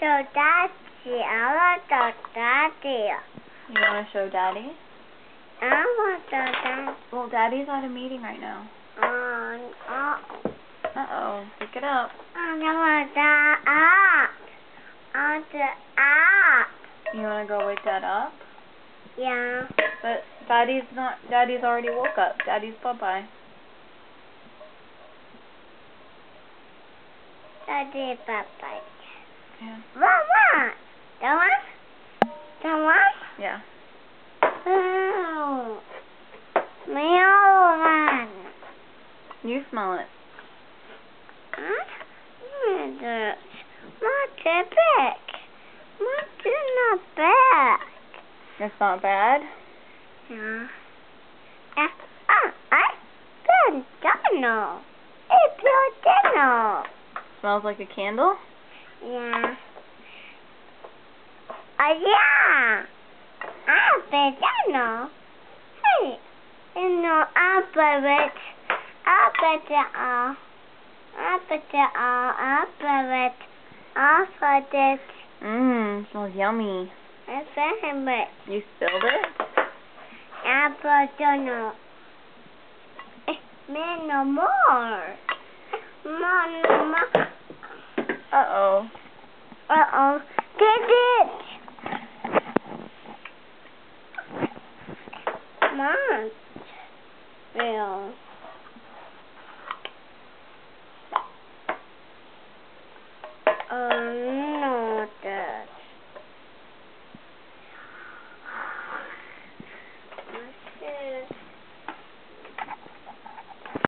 show Daddy. I want to show Daddy. You want to show Daddy? I want to show Daddy. Well, Daddy's at a meeting right now. Uh-oh. Pick it up. I want to up. I want to up. You want to go wake Dad up? Yeah. But Daddy's already woke up. Daddy's bye-bye. Daddy, bye-bye. Yeah. Mama! That one? That one? Yeah. Oh. Meow. You smell it. What's a big? What's not bad? It's not bad? Yeah. I don't know. It's your dinner. Smells like a candle? Yeah. Yeah. I know. Hey, you know, I bet it. Smells yummy. I found it. You spilled it? Don't know. Man, no more. More. Uh-oh. Uh-oh. Get it. Mom. Real.